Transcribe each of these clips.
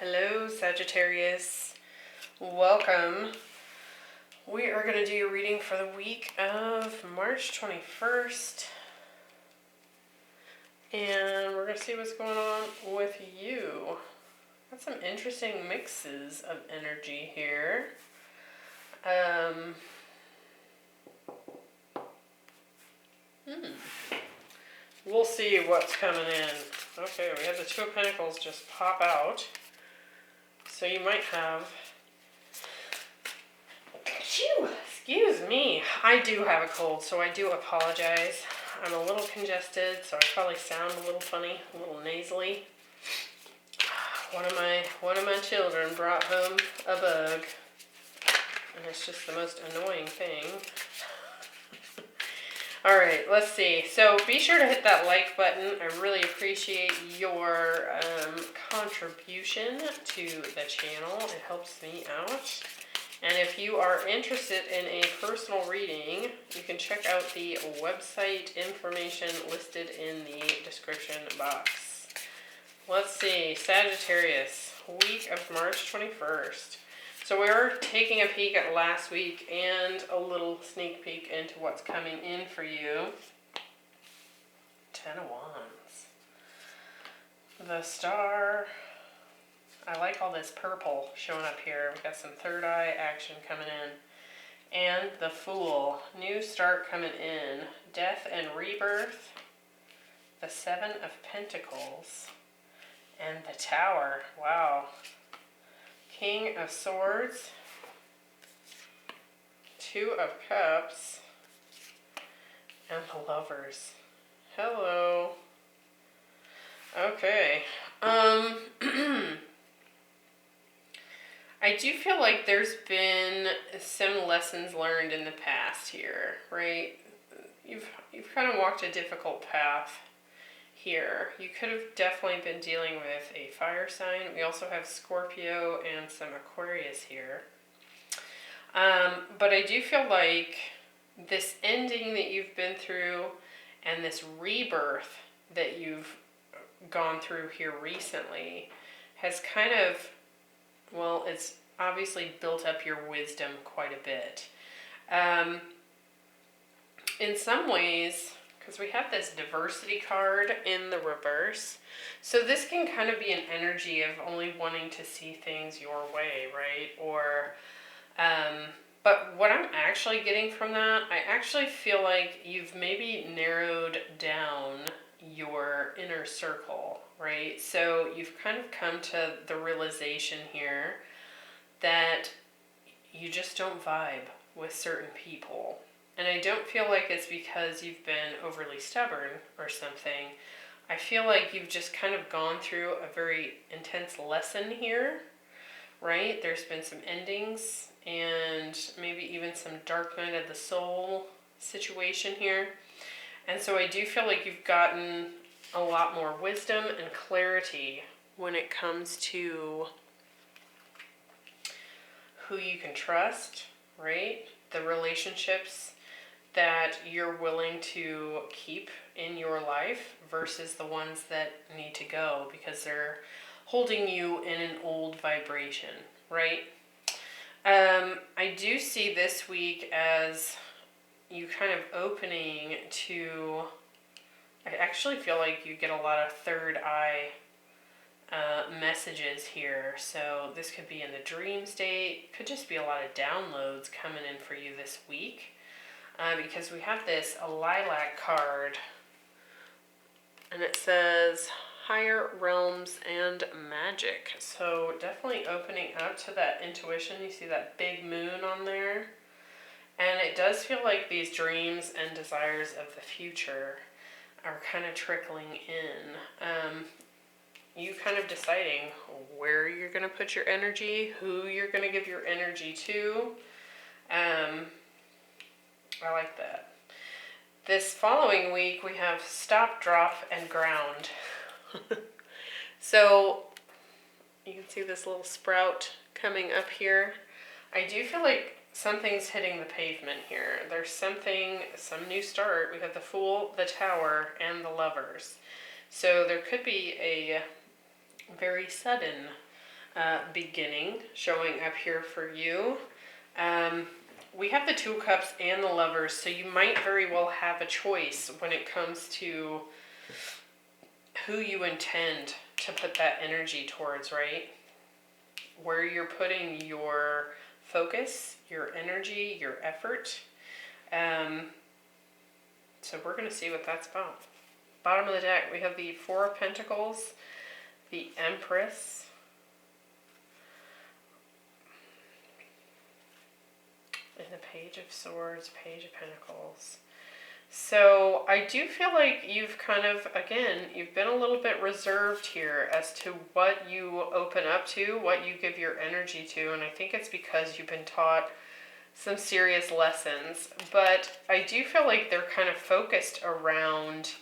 Hello, Sagittarius. Welcome. We are going to do your reading for the week of March 21st. And we're going to see what's going on with you. Got some interesting mixes of energy here. We'll see what's coming in. Okay, we have the Two of Pentacles just pop out. So you might have... Excuse me. I do have a cold, so I do apologize. I'm a little congested, so I probably sound a little funny, a little nasally. One of my children brought home a bug, and it's just the most annoying thing. All right, let's see. So be sure to hit that like button. I really appreciate your contribution to the channel. It helps me out. And if you are interested in a personal reading, you can check out the website information listed in the description box. Let's see, Sagittarius, week of March 21st. So we're taking a peek at last week and a little sneak peek into what's coming in for you. 10 of Wands. The Star. I like all this purple showing up here. We've got some third eye action coming in. And the Fool. New start coming in. Death and Rebirth. The Seven of Pentacles. And the Tower. Wow. King of Swords, Two of Cups, and the Lovers. Hello. Okay. I do feel like there's been some lessons learned in the past here, right? You've kind of walked a difficult path here. You could have definitely been dealing with a fire sign. We also have Scorpio and some Aquarius here. But I do feel like this ending that you've been through and this rebirth that you've gone through here recently has kind of, well, it's obviously built up your wisdom quite a bit. In some ways, because we have this diversity card in the reverse. So this can kind of be an energy of only wanting to see things your way, right? Or, but what I'm actually getting from that, I actually feel like you've maybe narrowed down your inner circle, right? So you've kind of come to the realization here that you just don't vibe with certain people. And I don't feel like it's because you've been overly stubborn or something. I feel like you've just kind of gone through a very intense lesson here, right? There's been some endings and maybe even some dark night of the soul situation here. And so I do feel like you've gotten a lot more wisdom and clarity when it comes to who you can trust, right? The relationships that you're willing to keep in your life versus the ones that need to go because they're holding you in an old vibration, right? I do see this week as you kind of opening to, I actually feel like you get a lot of third eye messages here. So this could be in the dream state, could just be a lot of downloads coming in for you this week. Because we have this lilac card, and it says higher realms and magic. So definitely opening up to that intuition. You see that big moon on there, and it does feel like these dreams and desires of the future are kind of trickling in. You kind of deciding where you're going to put your energy, who you're going to give your energy to. I like that. This following week, we have stop, drop, and ground. So you can see this little sprout coming up here. I do feel like something's hitting the pavement here. There's some new start. We have the Fool, the Tower, and the Lovers. So there could be a very sudden beginning showing up here for you. We have the Two of Cups and the Lovers, so you might very well have a choice when it comes to who you intend to put that energy towards, right? Where you're putting your focus, your energy, your effort. So we're going to see what that's about. Bottom of the deck, we have the Four of Pentacles, the Empress, and the Page of Swords, Page of Pentacles. So I do feel like you've kind of, again, you've been a little bit reserved here as to what you open up to, what you give your energy to, and I think it's because you've been taught some serious lessons. But I do feel like they're kind of focused around,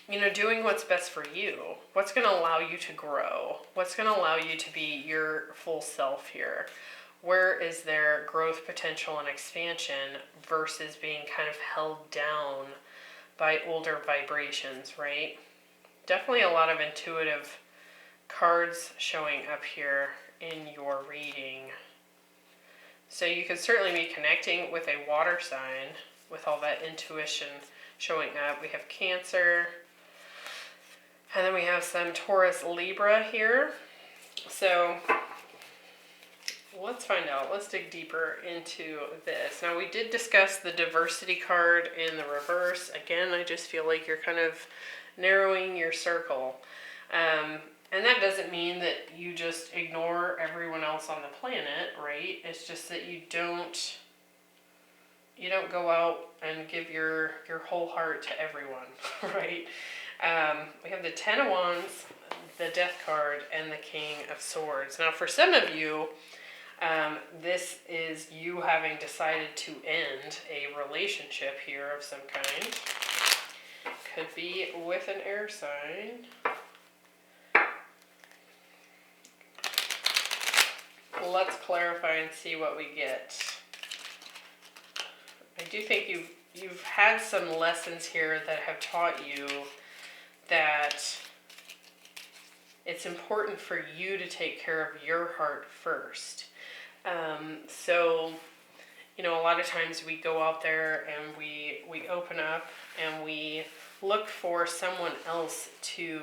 you know, doing what's best for you. What's going to allow you to grow? What's going to allow you to be your full self here? Where is there growth potential and expansion versus being kind of held down by older vibrations, right? Definitely a lot of intuitive cards showing up here in your reading. So you could certainly be connecting with a water sign with all that intuition showing up. We have Cancer, and then we have some Taurus, Libra here. So let's find out. Let's dig deeper into this. Now, we did discuss the diversity card in the reverse. Again, I just feel like you're kind of narrowing your circle. And that doesn't mean that you just ignore everyone else on the planet, right? It's just that you don't go out and give your whole heart to everyone, right? We have the Ten of Wands, the Death card, and the King of Swords. Now, for some of you, this is you having decided to end a relationship here of some kind. Could be with an air sign. Let's clarify and see what we get. I do think you've had some lessons here that have taught you that it's important for you to take care of your heart first. So, you know, a lot of times we go out there and we open up and we look for someone else to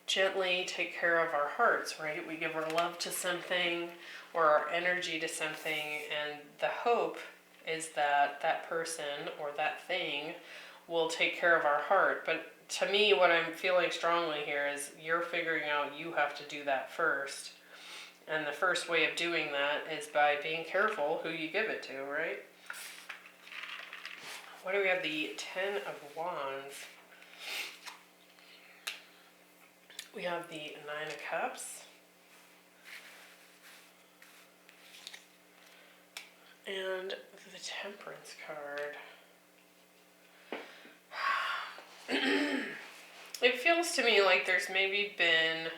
gently take care of our hearts, right? We give our love to something or our energy to something, and the hope is that that person or that thing will take care of our heart. But to me, what I'm feeling strongly here is you're figuring out you have to do that first. And the first way of doing that is by being careful who you give it to, right? What do we have? The Ten of Wands. We have the Nine of Cups. And the Temperance card. It feels to me like there's maybe been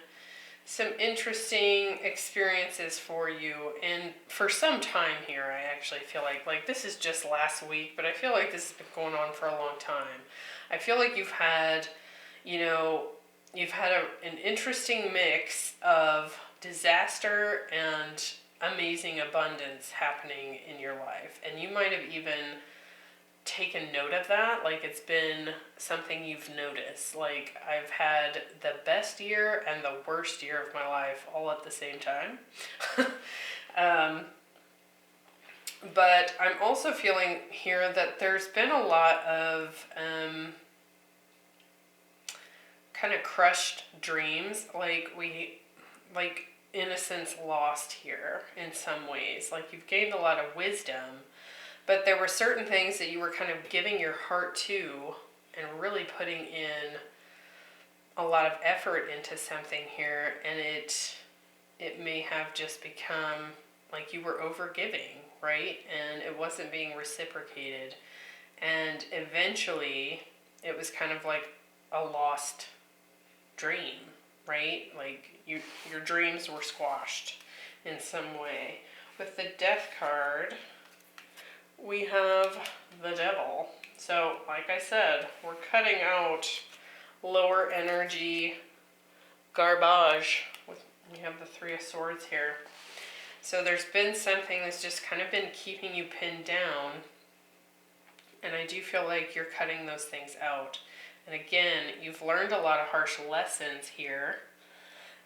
some interesting experiences for you, and for some time here, I actually feel like this is just last week, but I feel like this has been going on for a long time. I feel like you've had, an interesting mix of disaster and amazing abundance happening in your life, and you might have even taken note of that. Like, it's been something you've noticed. Like, I've had the best year and the worst year of my life all at the same time. But I'm also feeling here that there's been a lot of kind of crushed dreams, like innocence lost here in some ways. Like, you've gained a lot of wisdom, but there were certain things that you were kind of giving your heart to and really putting in a lot of effort into something here, and it may have just become like you were overgiving, right? And it wasn't being reciprocated. And eventually it was kind of like a lost dream, right? Like your dreams were squashed in some way. With the Death card, we have the Devil. So, like I said, we're cutting out lower energy, garbage. We have the Three of Swords here. So there's been something that's just kind of been keeping you pinned down. And I do feel like you're cutting those things out. And again, you've learned a lot of harsh lessons here.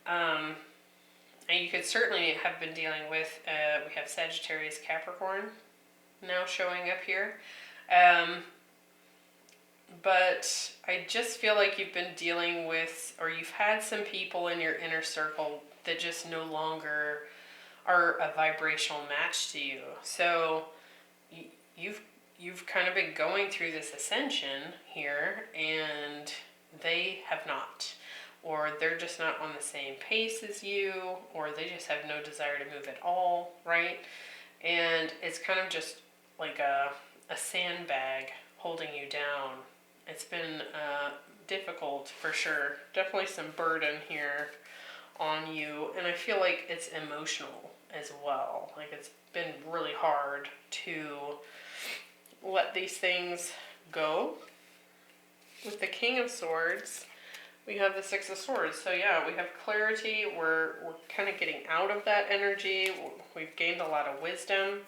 And you could certainly have been dealing with, we have Sagittarius, Capricorn now showing up here. But I just feel like you've been dealing with, or you've had some people in your inner circle that just no longer are a vibrational match to you. So you've kind of been going through this ascension here, and they have not. Or they're just not on the same pace as you, or they just have no desire to move at all, right? And it's kind of just like a sandbag holding you down. It's been difficult for sure. Definitely some burden here on you. And I feel like it's emotional as well. Like it's been really hard to let these things go. With the King of Swords, we have the Six of Swords. So yeah, we have clarity. We're kind of getting out of that energy. We've gained a lot of wisdom.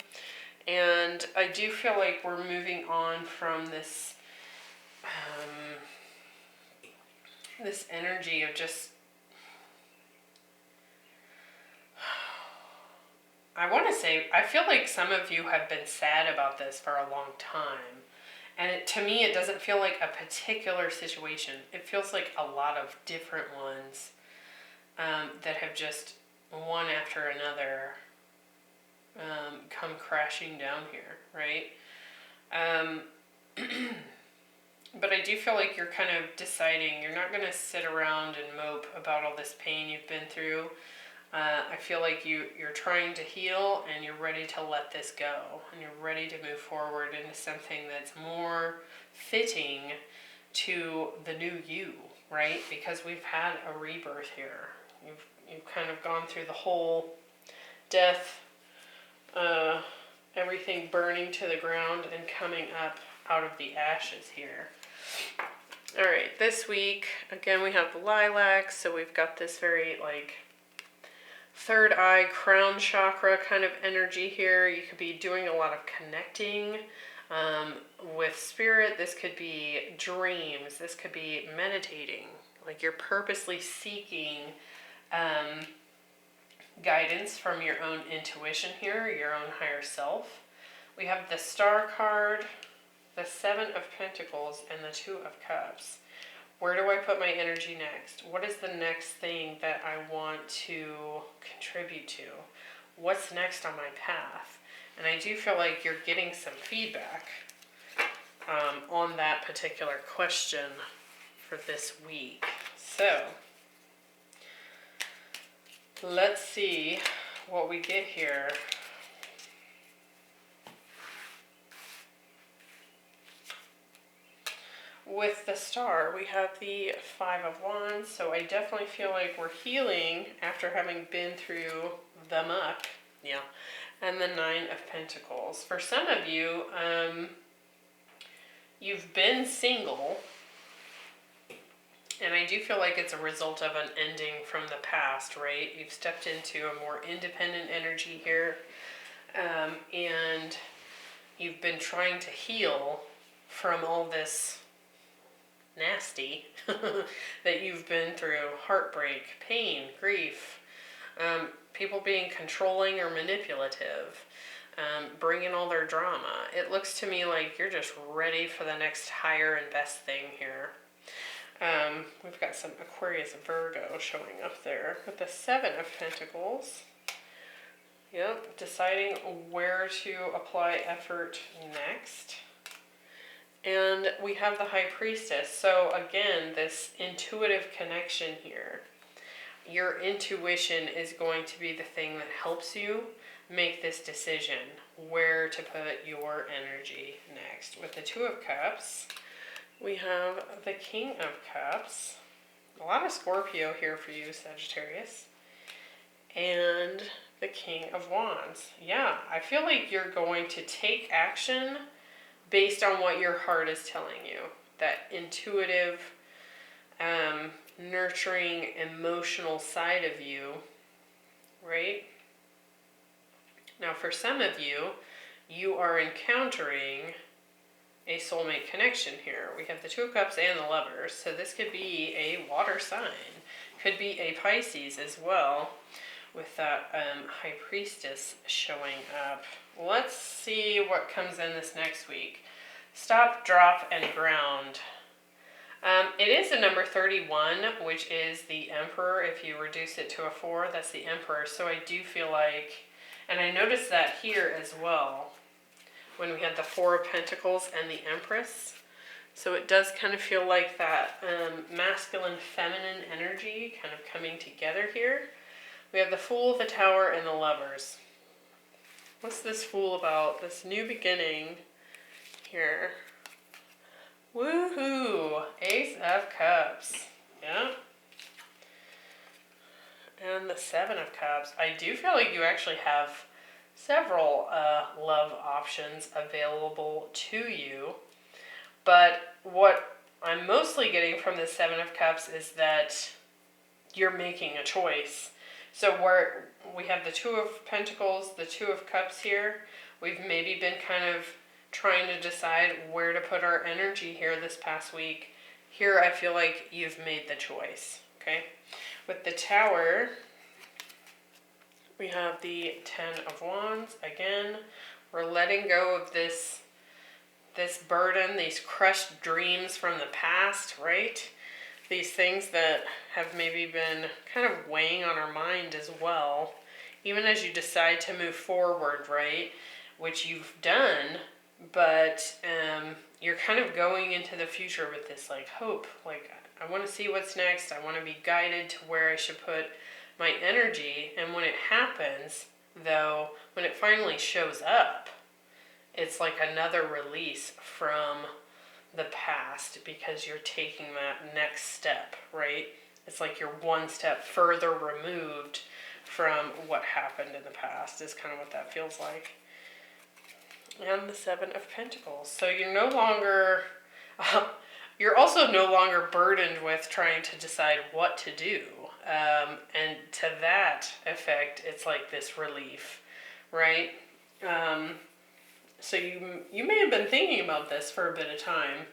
And I do feel like we're moving on from this this energy of just, I want to say, I feel like some of you have been sad about this for a long time. And to me, it doesn't feel like a particular situation. It feels like a lot of different ones that have just, one after another, come crashing down here, right? But I do feel like you're kind of deciding you're not going to sit around and mope about all this pain you've been through. I feel like you're trying to heal, and you're ready to let this go, and you're ready to move forward into something that's more fitting to the new you, right? Because we've had a rebirth here. You've kind of gone through the whole death, everything burning to the ground and coming up out of the ashes here. All right, this week, again, we have the lilacs, so we've got this very, like, third eye, crown chakra kind of energy here. You could be doing a lot of connecting with spirit. This could be dreams. This could be meditating. Like you're purposely seeking guidance from your own intuition here, your own higher self. We have the Star card, the Seven of Pentacles, and the Two of Cups. Where do I put my energy next? What is the next thing that I want to contribute to? What's next on my path? And I do feel like you're getting some feedback on that particular question for this week. So, let's see what we get here. With the Star, we have the Five of Wands, so I definitely feel like we're healing after having been through the muck, yeah, and the Nine of Pentacles. For some of you, you've been single, and I do feel like it's a result of an ending from the past, right? You've stepped into a more independent energy here, and you've been trying to heal from all this nasty that you've been through, heartbreak, pain, grief, people being controlling or manipulative, bringing all their drama. It looks to me like you're just ready for the next higher and best thing here. We've got some Aquarius, Virgo showing up there with the Seven of Pentacles. Yep, deciding where to apply effort next. And we have the High Priestess. So again, this intuitive connection here. Your intuition is going to be the thing that helps you make this decision, where to put your energy next. With the Two of Cups, we have the King of Cups. A lot of Scorpio here for you, Sagittarius. And the King of Wands. Yeah, I feel like you're going to take action based on what your heart is telling you. That intuitive nurturing emotional side of you, right? Now, for some of you, you are encountering a soulmate connection here. We have the Two of Cups and the Lovers, so this could be a water sign. Could be a Pisces as well, with that High Priestess showing up. Let's see what comes in this next week. Stop, drop, and ground. It is a number 31, which is the Emperor. If you reduce it to a 4, that's the Emperor. So I do feel like, and I noticed that here as well, when we had the Four of Pentacles and the Empress. So it does kind of feel like that masculine, feminine energy kind of coming together here. We have the Fool, the Tower, and the Lovers. What's this Fool about? This new beginning here. Woohoo! Ace of Cups. Yeah. And the Seven of Cups. I do feel like you actually have several love options available to you. But what I'm mostly getting from the Seven of Cups is that you're making a choice. So where we have the Two of Pentacles, the Two of Cups here, we've maybe been kind of trying to decide where to put our energy here this past week. Here I feel like you've made the choice, okay? With the Tower, we have the Ten of Wands. Again, we're letting go of this burden, these crushed dreams from the past, right? These things that have maybe been kind of weighing on our mind as well. Even as you decide to move forward, right? Which you've done, but you're kind of going into the future with this like hope. Like, I want to see what's next. I want to be guided to where I should put my energy. And when it happens, though, when it finally shows up, it's like another release from the past because you're taking that next step, right? It's like you're one step further removed from what happened in the past is kind of what that feels like. And the Seven of Pentacles. So you're no longer, you're also no longer burdened with trying to decide what to do. And to that effect, it's like this relief, right? So you may have been thinking about this for a bit of time,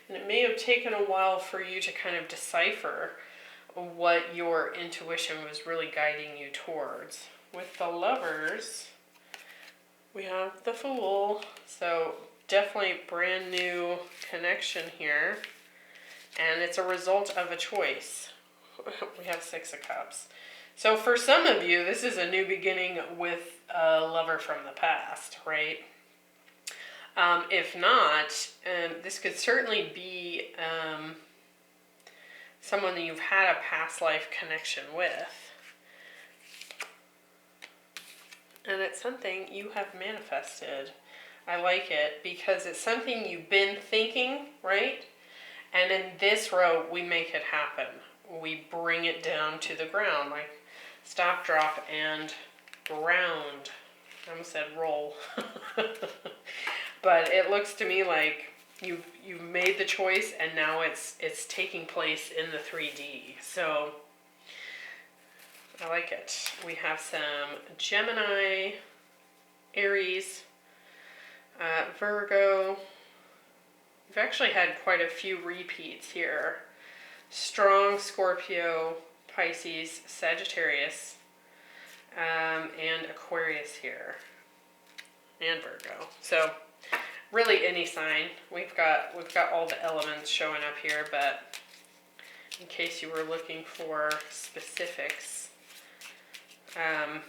and it may have taken a while for you to kind of decipher what your intuition was really guiding you towards. With the Lovers, we have the Fool, so definitely brand new connection here, and it's a result of a choice. We have Six of Cups. So for some of you, this is a new beginning with a lover from the past, right? If not, this could certainly be someone that you've had a past life connection with. And it's something you have manifested. I like it because it's something you've been thinking, right? And in this row, we make it happen. We bring it down to the ground, like stop, drop, and ground. I almost said roll. But it looks to me like you've made the choice and now it's taking place in the 3D. So I like it. We have some Gemini, Aries, Virgo. We've actually had quite a few repeats here. Strong Scorpio, Pisces, Sagittarius, and Aquarius here, and Virgo. So really any sign. We've got all the elements showing up here, but in case you were looking for specifics.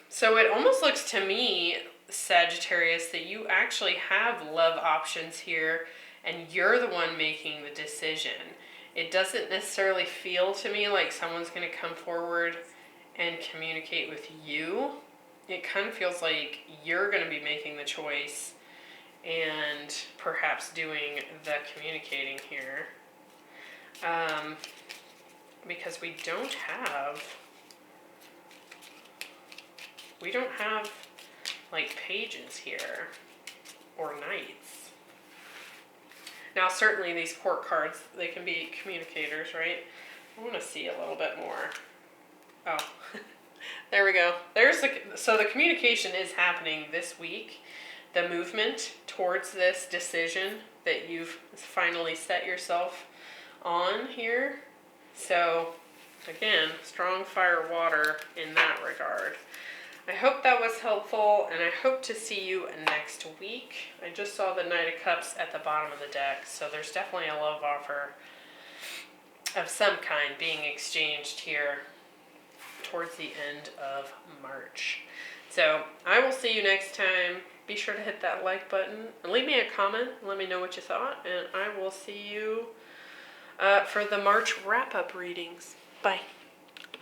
So it almost looks to me, Sagittarius, that you actually have love options here and you're the one making the decision. It doesn't necessarily feel to me like someone's going to come forward and communicate with you. It kind of feels like you're going to be making the choice and perhaps doing the communicating here. Because we don't have like pages here or knights. Now certainly these court cards, they can be communicators, right? I want to see a little bit more. Oh, there we go. So the communication is happening this week. The movement towards this decision that you've finally set yourself on here. So again, strong fire water in that regard. I hope that was helpful, and I hope to see you next week. I just saw the Knight of Cups at the bottom of the deck, so there's definitely a love offer of some kind being exchanged here towards the end of March. So I will see you next time. Be sure to hit that like button and leave me a comment. Let me know what you thought, and I will see you for the March wrap-up readings. Bye.